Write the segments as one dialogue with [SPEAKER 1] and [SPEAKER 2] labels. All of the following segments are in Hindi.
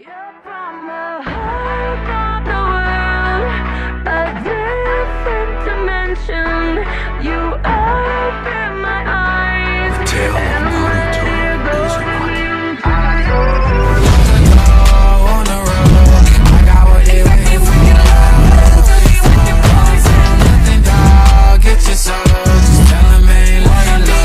[SPEAKER 1] You're from the heart of the world, a different dimension. You open my eyes,
[SPEAKER 2] Tale of
[SPEAKER 1] and I'm
[SPEAKER 2] Naruto
[SPEAKER 1] ready to go
[SPEAKER 2] is
[SPEAKER 1] with
[SPEAKER 2] what?
[SPEAKER 1] you.
[SPEAKER 2] On the road, I got what they waiting for. Nothing, dog. Get your soul. Just tell 'em ain't lying low.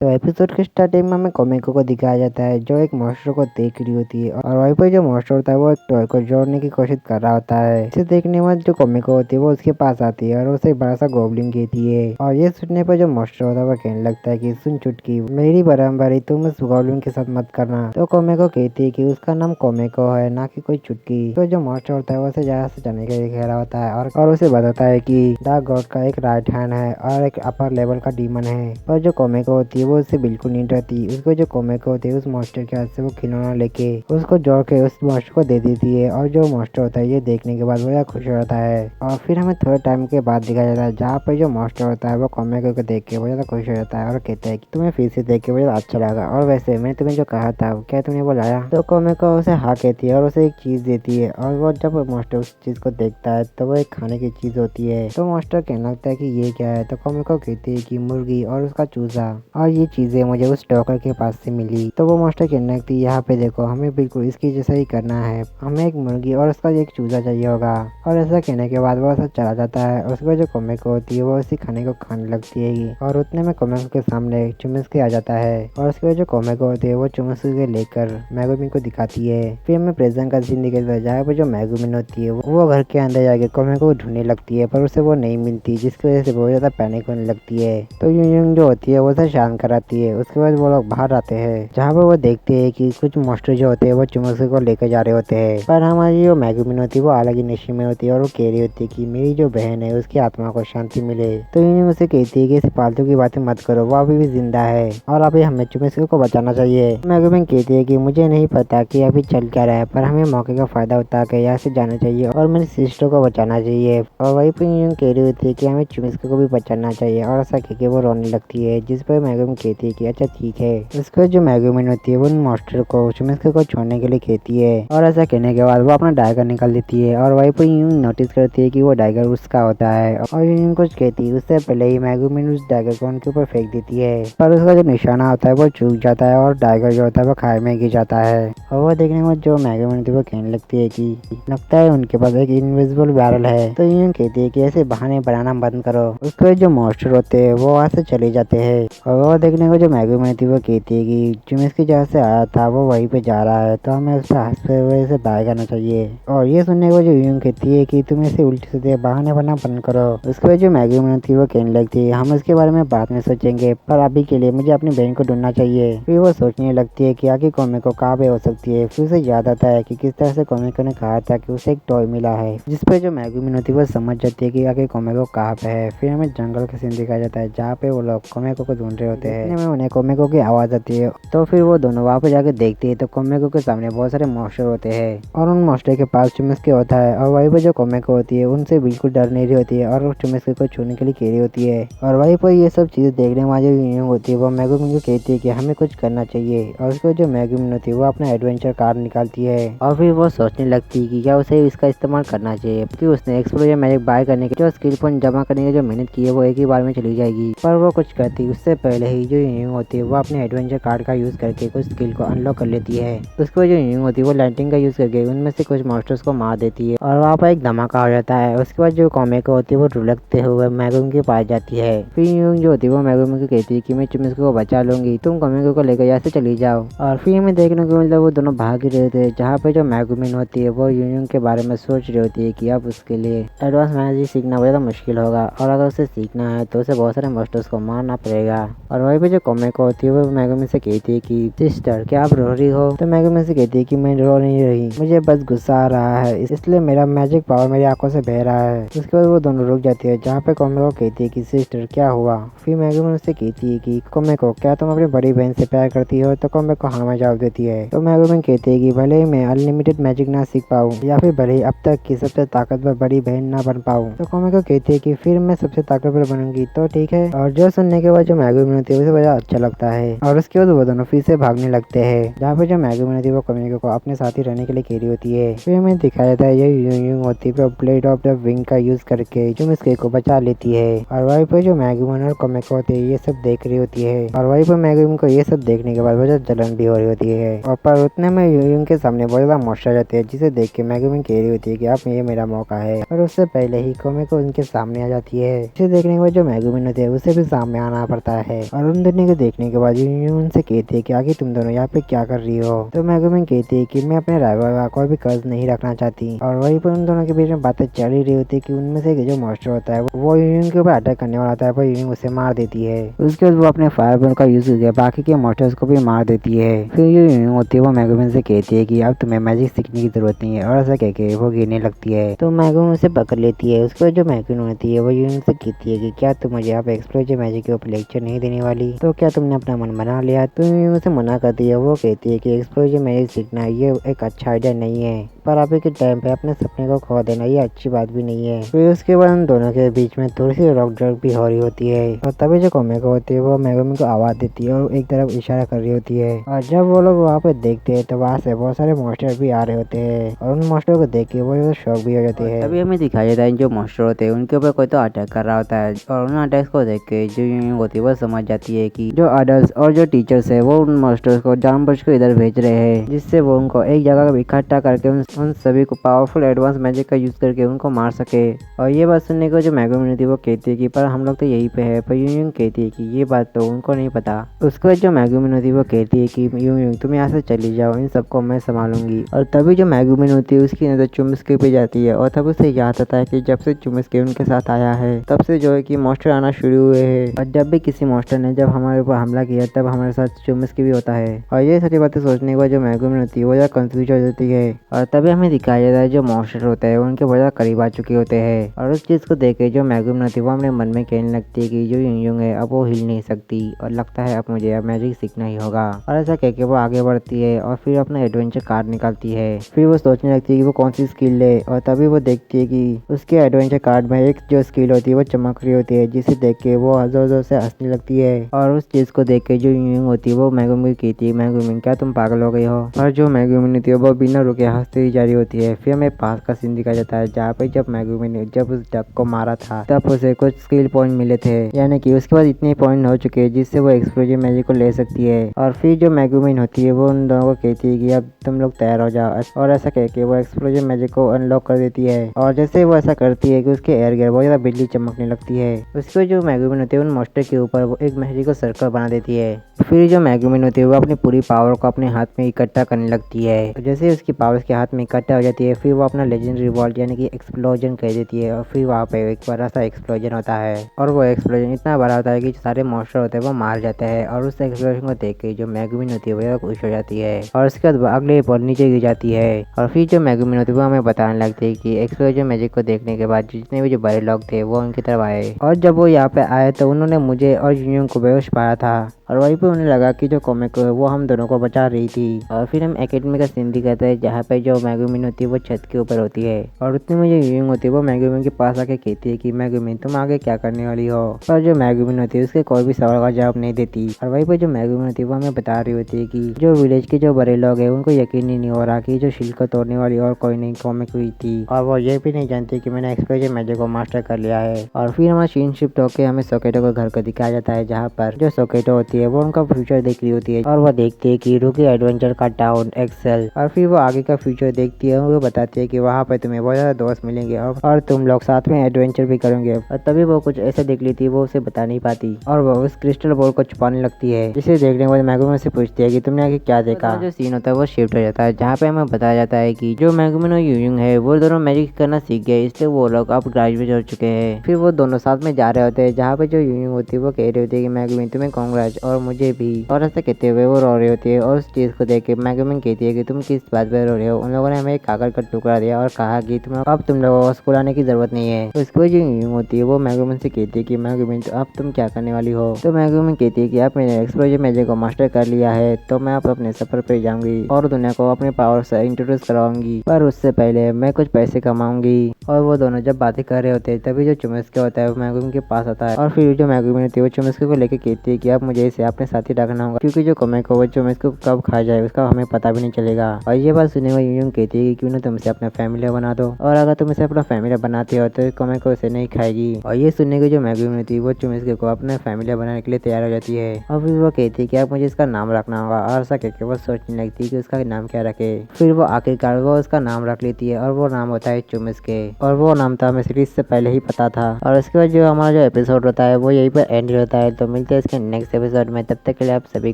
[SPEAKER 3] तो एपिसोड के स्टार्टिंग में हमें कोमिको को दिखाया जाता है जो एक मॉन्स्टर को देख रही होती है और वहीं पर जो मॉन्स्टर होता है वो एक टॉय को जोड़ने की कोशिश कर रहा होता है। इसे देखने के बाद जो कोमिको होती है वो उसके पास आती है और उसे एक बड़ा सा गोबलिन कहती है और ये सुनने पर जो मॉन्स्टर होता है वो कहने लगता है कि सुन चुटकी, मेरी बराबरी तुम उस गोबलिन के साथ मत करना। तो कोमिको कहती है कि उसका नाम कोमिको है, ना कि कोई चुटकी। तो जो मॉन्स्टर होता है वो उसे जहाँ से जाने के लिए कह रहा होता है और उसे बताता है कि डार्क गॉड का एक राइट हैंड है और एक अपर लेवल का डीमन है। और जो कोमिको होती है वो उससे बिल्कुल नहीं डरती। उसको जो कोमिको होती है उस मॉन्स्टर के हाथ से वो खिलौना लेके उसको जोड़ के उस मॉन्स्टर को दे देती है और जो मॉन्स्टर होता है ये देखने के बाद वो खुश हो जाता है। और फिर हमें थोड़े टाइम के बाद दिखाया जाता है जहाँ पर जो मॉन्स्टर होता है वो कोमिको को देख के बहुत ज्यादा खुश हो जाता है और कहता है कि तुम्हें फिर से देख के बहुत अच्छा लगा और वैसे मैंने तुम्हें जो कहा था क्या तुमने वो लाया। तो कोमिको उसे हाँ कहती है और उसे एक चीज देती है और वो जब मॉन्स्टर उस चीज को देखता है तो वो एक खाने की चीज होती है। तो मॉन्स्टर कहने लगता है कि ये क्या है। तो कोमिको कहती है कि मुर्गी और उसका चूजा, और ये चीजें मुझे उस डॉक्टर के पास से मिली। तो वो मॉन्स्टर कहने लगती है यहाँ पे देखो, हमें बिल्कुल इसकी जैसा ही करना है, हमें एक मुर्गी और उसका एक चूजा चाहिए होगा। और ऐसा कहने के बाद वो ऐसा चला जाता है। उसके बाद जो कोमिको होती है वो उसी खाने को खाने लगती है और उतने में कोमिको के सामने चुमिस्की आ जाता है और उसके बाद जो कोमिको होती है वो चुमिस्की को लेकर मेगुमिन को दिखाती है। फिर हमें प्रेजेंट का सीन दिखाता है जहाँ पर जो मेगुमिन होती है वो घर के अंदर जाके कोमिको को ढूंढने लगती है पर उसे वो नहीं मिलती, जिसकी वजह से बहुत ज्यादा पैनिक होने लगती है। तो यूं जो होती है वो उसे शांत कराती है। उसके बाद वो लोग बाहर आते हैं जहाँ पर वो देखते हैं कि कुछ मॉन्स्टर जो होते हैं वो चुमस्की को लेकर जा रहे होते हैं, पर हमारी जो मेगुमिन होती है वो अलग ही नशे में होती है और वो कह रही होती है कि मेरी जो बहन है उसकी आत्मा को शांति मिले। तो यूं उसे कहती है कि इस फालतू की बातें मत करो, वो अभी भी जिंदा है और अभी हमें चुमस्की को बचाना चाहिए। मेगुमिन कहती है कि मुझे नहीं पता कि अभी चल क्या रहा है, पर हमें मौके का फायदा उठा के यहाँ से जाना चाहिए और मेरी सिस्टर को बचाना चाहिए। और वही पर यूं कह रही होती है कि हमें चुमस्की को भी बचाना चाहिए और ऐसा कह के वो रोने लगती है, जिस पर मेगुमिन कहती है कि अच्छा ठीक है। उसके जो मेगुमिन होती है वो मॉन्स्टर को चुमस्की को छोड़ने के लिए कहती है और ऐसा कहने के बाद वो अपना डायगर निकाल देती है और वहीं पर यूं नोटिस करती है कि वो डायगर उसका होता है और यूं कुछ कहती है उससे पहले ही मेगुमिन उस डायगर को उनके ऊपर फेंक देती है, पर उसका जो निशाना होता है वो चूक जाता है और डायगर जो होता है वो खाई में गिर जाता है। और वो देखने में जो मेगुमिन होती है वो कहने लगती है कि लगता है उनके पास एक इनविजिबल बैरल है। तो यूं कहती है कि ऐसे बहाने बनाना बंद करो। उसके जो मॉन्स्टर होते हैं वो वहाँ से चले जाते हैं और वो देखने को जो मेगुमिन होती है वो कहती है कि चुमस्की जहाँ से आया था वो वहीं पे जा रहा है, तो हमें उससे हंसते हुए से बाय करना चाहिए। और ये सुनने को जो यूं कहती है कि तुम इसे उल्टे सीधे बहाने बनना बंद करो। उसके बाद जो मेगुमिन होती है वो कहने लगती है हम इसके बारे में बाद में सोचेंगे, पर अभी के लिए मुझे अपनी बहन को ढूंढना चाहिए। फिर वो सोचने लगती है कि आगे कोमिको कहाँ पे हो सकती है। फिर उसे याद आता है कि किस तरह से कोमिको ने कहा था कि उसे एक टॉय मिला है, जिसपे जो मेगुमिन होती है वो समझ जाती है कि आगे कोमिको कहाँ पे है। फिर हमें जंगल का सीन दिखाया जाता है जहाँ पे वो लोग कोमिको को ढूंढ रहे होते हैं। में उन्हें कोमिको की आवाज आती है तो फिर वो दोनों वहाँ पे जाके देखते हैं तो कोमिको के सामने बहुत सारे मॉन्स्टर होते हैं और उन मॉन्स्टर के पास चुमस्की होता है और वहीं पर जो कोमिको होती है उनसे बिल्कुल डर नहीं रही होती है और उस चुमस्की को छूने के लिए कह रही होती है। और वहीं पर ये सब चीजें देखने वाली यूं होती है वो मेगुमिन को कहती है कि हमें कुछ करना चाहिए। और उसको जो मेगुमिन होती है वो अपना एडवेंचर कार्ड निकालती है और फिर वो सोचने लगती है कि क्या उसे इसका इस्तेमाल करना चाहिए, क्योंकि उसने एक्सप्लोजर मैजिक बाय करने के जो स्किल पॉइंट जमा करने की जो मेहनत की है वो एक ही बार में चली जाएगी। पर वो कुछ करती उससे पहले ही जो यूं होती है वो अपने एडवेंचर कार्ड का यूज करके कुछ स्किल को अनलॉक कर लेती है। उसके बाद जो यूं होती है वो लाइटिंग का यूज करके उनमें से कुछ मॉन्स्टर्स को मार देती है और वहाँ पर एक धमाका हो जाता है। उसके बाद जो कोमिको होती है वो रुलकते हुए मेगुमिन के पास जाती है। फिर यूं जो होती है वो मेगुमिन को कहती है कि मैं चुमस्की को बचा लूंगी, तुम कोमिको को लेकर यहाँ से चली जाओ। और फिर हमें देखने को मिलता है वो दोनों भाग ही रहे थे जहाँ पे जो मेगुमिन होती है वो यूं के बारे में सोच रही होती है कि अब उसके लिए एडवांस मैजिक सीखना बहुत मुश्किल होगा और अगर उसे सीखना है तो उसे बहुत सारे मॉन्स्टर्स को मारना पड़ेगा। और वहीं पे जो कोमिको होती है वो मेगुमिन से कहती है कि सिस्टर क्या आप रो रही हो। तो मेगुमिन से कहती है कि मैं रो नहीं रही, मुझे बस गुस्सा आ रहा है इसलिए मेरा मैजिक पावर मेरी आंखों से बह रहा है। उसके बाद वो दोनों रुक जाती है जहाँ पे कोमिको कहती है कि सिस्टर क्या हुआ। फिर मेगुमिन से कहती है कि कोमिको क्या तुम अपनी बड़ी बहन से प्यार करती हो। तो कोमिको हाँ में जवाब देती है। तो मेगुमिन कहती है कि भले ही मैं अनलिमिटेड मैजिक ना सीख पाऊँ या फिर भले ही अब तक की सबसे ताकतवर बड़ी बहन ना बन पाऊँ। तो कोमिको कहती है कि फिर मैं सबसे ताकतवर बनूंगी तो ठीक है। और जो सुनने के बाद जो मेगुमिन होती है उसे वजह अच्छा लगता है। और उसके बाद वो दोनों फिर से भागने लगते हैं, जहाँ पे जो मैगुमिन होती है वो कोमेको को अपने साथ ही रहने के लिए कह रही होती है। फिर हमें दिखाया जाता है ये यूंग होती है ब्लेड ऑफ द विंग का यूज करके चुमिस्के को बचा लेती है। और वहीं पर जो मैगुमिन और कोमेको होती है ये सब देख रही होती है। और वहीं पर मैगुमिन को ये सब देखने के बाद वजह जलन भी हो रही होती है। और पर उतने में यूंग के सामने बहुत ज्यादा मॉन्स्टर जाते हैं, जिसे देख के मैगुमिन कह रही होती है कि अब ये मेरा मौका है। और उससे पहले ही कोमेको उनके सामने आ जाती है। इसे देखने के बाद जो मैगुमिन होती है उसे भी सामने आना पड़ता है। और उन दोनों को देखने के बाद यूंग उनसे कहती है कि आगे तुम दोनों यहाँ पे क्या कर रही हो। तो मैगुमिन कहती है कि मैं अपने राइवल का कोई भी कर्ज नहीं रखना चाहती। और वहीं पर उन दोनों के बीच में बातें चल ही रही होती है कि उनमें से जो मॉन्स्टर होता है वो यूनियन के ऊपर अटैक करने वाला होता है, पर यूनियन उसे मार देती है। उसके बाद वो अपने फायर का यूज करके बाकी के मॉन्स्टर्स को भी मार देती है। फिर जो यूनियन होती है वो मैगुमिन से कहती है कि अब तुम्हें मैजिक सीखने की जरूरत नहीं है, और ऐसा कह के वो गिरने लगती है। तो मैगुमिन उसे पकड़ लेती है। उसके बाद जो मैगुमिन होती है वो यूनियन से कहती है कि क्या तुम मुझे आप एक्सप्लोजर मैजिक के ऊपर लेक्चर नहीं देने वाली, तो क्या तुमने अपना मन बना लिया। तो यूनियन उसे मना करती है। वो कहती है कि एक्सप्लोजर मैजिक सीखना ये एक अच्छा आइडिया नहीं है, पर अभी के टाइम पे अपने सपने को खो देना ये अच्छी बात भी नहीं है। फिर उसके बाद उन दोनों के बीच में थोड़ी सी रॉक ड्रग भी हो रही होती है। और तभी जो कोमेको होती है वो मैगुमिन को आवाज देती है और एक तरफ इशारा कर रही होती है। और जब वो लोग वहाँ पे देखते हैं तो वहाँ से बहुत सारे मॉन्स्टर भी आ रहे होते हैं, और उन मॉन्स्टर को देख के वो ज्यादा शॉक भी हो जाते हैं।
[SPEAKER 4] तभी हमें दिखाया जाता है जो मॉन्स्टर होते हैं उनके ऊपर कोई तो अटैक कर रहा होता है, और उन अटैक्स को देख के जो यूनियन होती है वो समझ जाती है कि जो अडल्ट और जो टीचर्स है वो उन मॉन्स्टर्स को जानबूझ कर इधर भेज रहे हैं, जिससे वो उनको एक जगह इकट्ठा करके उन सभी को पावरफुल एडवांस मैजिक का यूज करके उनको मार सके। और ये बात सुनने को जो मैगुमिन थी वो कहती है कि पर हम लोग तो यहीं पे है, पर यूनियन कहती है कि ये बात तो उनको नहीं पता। उसके बाद जो मैगुमिन होती है वो कहती है कि यूनियन तुम यहाँ से चली जाओ, इन सबको मैं संभालूंगी। और तभी जो मैगुमिन होती है उसकी नजर चुमिस्के पे जाती है, और तब उसे याद आता है कि जब से चुमिस्के उनके साथ आया है तब से जो है कि मॉन्स्टर आना शुरू हुए हैं, और जब भी किसी मॉन्स्टर ने जब हमारे ऊपर हमला किया तब हमारे साथ चुमिस्के भी होता है। और ये सारी बातें सोचने के बाद जो मैगुमिन होती है वो ज्यादा कंफ्यूज हो जाती है। और तभी हमें दिखाया जाता है जो मॉन्स्टर होता है उनके बहुत ज्यादा करीब आ चुके होते हैं। और उस चीज को देख के जो मैगुमिन होती है वो अपने मन में कहने लगती है कि जो यूंग है अब वो हिल नहीं सकती, और लगता है अब मुझे अब मैजिक सीखना ही होगा। और ऐसा कह के वो आगे बढ़ती है और फिर अपना एडवेंचर कार्ड निकालती है। फिर वो सोचने लगती है कि वो कौन सी स्किल है, और तभी वो देखती है कि उसके एडवेंचर कार्ड में एक जो स्किल होती है वो चमक रही होती है, जिसे देख के वो जोर जोर से हंसने लगती है। और उस चीज को देख के जो यूंग होती है वो मैगुमिन को कहती है मैगुमिन क्या तुम पागल हो गई हो। और जो मैगुमिन होती है वो बिना रुके हंसती ही जा रही होती है। फिर हमें पास का सीन दिखाया जाता है जहाँ पे जब मैगुमिन ने जब उस डक को मारा था तब उसे कुछ स्किल पॉइंट मिले थे, यानी कि उसके बाद इतने पॉइंट हो चुके हैं जिससे वो एक्सप्लोजन मैजिक को ले सकती है। और फिर जो मैगुमिन होती है वो उन दोनों को कहती है कि अब तुम लोग तैयार हो जाओ, और ऐसा कह के वो एक्सप्लोजन मैजिक को अनलॉक कर देती है। और जैसे वो ऐसा करती है कि उसके एयर गियर बहुत ज्यादा बिजली चमकने लगती है। उसके बाद जो मैगुमिन होती है उन मॉन्स्टर के ऊपर वो एक मैजिक को सर्कल बना देती है। फिर जो मैगुमिन होती है वो अपनी पूरी पावर को अपने हाथ में इकट्ठा करने लगती है। जैसे उसकी पावर उसके हाथ में इकट्ठा हो जाती है फिर वो अपना लेजेंडरी वॉल्ट यानी कि एक्सप्लोजन कर देती है, और फिर वहाँ पे एक बड़ा सा एक्सप्लोजन होता है। और वो एक्सप्लोजन इतना बड़ा होता है कि सारे मॉन्स्टर होते हैं वो मार जाते हैं। और उस एक्सप्लोजन को देख के जो मैगुमिन होती है वो खुश हो जाती है, और उसके बाद अगले पल नीचे गिर जाती है। और फिर जो मैगुमिन होती है वो हमें बताने लगती है कि एक्सप्लोजन मैजिक को देखने के बाद जितने भी जो बड़े लोग थे वो उनकी तरफ आए, और जब वो यहाँ पे आए तो उन्होंने मुझे और यूनियन को बेहोश पाया था। और वहीं पे उन्हें लगा कि जो कोमेको है वो हम दोनों को बचा रही थी। और फिर हम एकेडमी का सीन दिखाते हैं जहाँ पे जो मैगुमिन होती है वो छत के ऊपर होती है, और उतने में जो यूंग होती है वो मैगुमिन के पास आके कहती है कि मैगुमिन तुम आगे क्या करने वाली हो। पर जो मैगुमिन होती है उसके कोई भी सवाल का जवाब नहीं देती। और वहीं पर जो मैगुमिन होती है वो हमें बता रही होती है कि जो विलेज के जो बड़े लोग हैं उनको यकीन ही नहीं हो रहा कि जो शील्ड को तोड़ने वाली और कोई नहीं कोमेको हुई थी, और वो ये भी नहीं जानती कि मैंने एक्सप्लोजन मैजिक को मास्टर कर लिया है। और फिर हमारा सीन शिफ्ट होकर हमें सोकेटो के घर को दिखाया जाता है जहाँ पर जो सोकेटो होती है वो उनका फ्यूचर देख रही होती है, और वो देखती है कि रूकी एडवेंचर का टाउन एक्सेल। और फिर वो आगे का फ्यूचर देखती है, वो बताती है कि वहाँ पे तुम्हें बहुत ज्यादा दोस्त मिलेंगे और तुम लोग साथ में एडवेंचर भी करेंगे। और तभी वो कुछ ऐसे देख ली थी वो उसे बता नहीं पाती, और वो उस क्रिस्टल बॉल को छुपाने लगती है, जिसे देखने के बाद मैगुमिन से पूछती है कि तुमने आगे क्या देखा। जो सीन होता है वो शिफ्ट हो जाता है जहाँ पे हमें बताया जाता है कि जो मैगुमिन और यूंग है वो दोनों मैजिक करना सीख गए, इसलिए वो लोग अब ग्रेजुएट हो चुके हैं। फिर वो दोनों साथ में जा रहे होते हैं जहाँ पे जो यूंग होती है वो कह रही होती है कि मैगुमिन तुम्हें कांग्रेस और मुझे भी, और ऐसा कहते हुए वो रो रही होती है। और उस चीज को देख के मैगुमिन कहती है कि तुम किस बात पर रो रहे हो। उन लोगों ने हमें एक कागज का टुकड़ा दिया और कहा कि अब तुम लोगों को स्कूल आने की जरूरत नहीं है। तो उसको जो यूंग होती है वो मैगुमिन से कहती है कि मैगुमिन तो अब तुम क्या करने वाली हो। तो मैगुमिन कहती है कि अब मैंने एक्सप्लोजन मैजिक को मास्टर कर लिया है तो मैं अब अपने सफर पे जाऊंगी और दुनिया को अपने पावर से इंट्रोड्यूस करवाऊंगी, पर उससे पहले मैं कुछ पैसे कमाऊंगी। और वो दोनों जब बातें कर रहे होते हैं तभी जो चुमिस्के होता है वो मैगुमिन के पास आता है, और फिर जो मैगुमिन होती है वो चुमिस्के को लेके
[SPEAKER 3] कहती है कि अब मुझे इसे अपने साथ ही रखना होगा, क्योंकि जो कोमेको वो चुमिस को कब खा जाए उसका हमें पता भी नहीं चलेगा। और ये बात सुनने में यूं कहती है कि क्यों ना तुम इसे अपना फैमिली बना दो, और अगर तुम इसे अपना फैमिली बनाते हो तो कोमेको इसे नहीं खाएगी। और ये सुनने की जो मेगुमी थी वो चुमिस को अपने फैमिली बनाने के लिए तैयार हो जाती है। और फिर वो कहती है कि अब मुझे इसका नाम रखना होगा, और ऐसा कहकर वो सोचने लगती है कि उसका नाम क्या रखे। फिर वो आखिरकार वो उसका नाम रख लेती है, और वो नाम होता है चुमिस्के। और वो नाम तो हमें सीरीज से पहले ही पता था। और उसके बाद जो हमारा जो एपिसोड होता है वो यहीं पर एंड होता है। तो मिलते हैं इसके नेक्स्ट एपिसोड में, तब तक के लिए आप सभी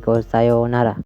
[SPEAKER 3] को सायोनारा।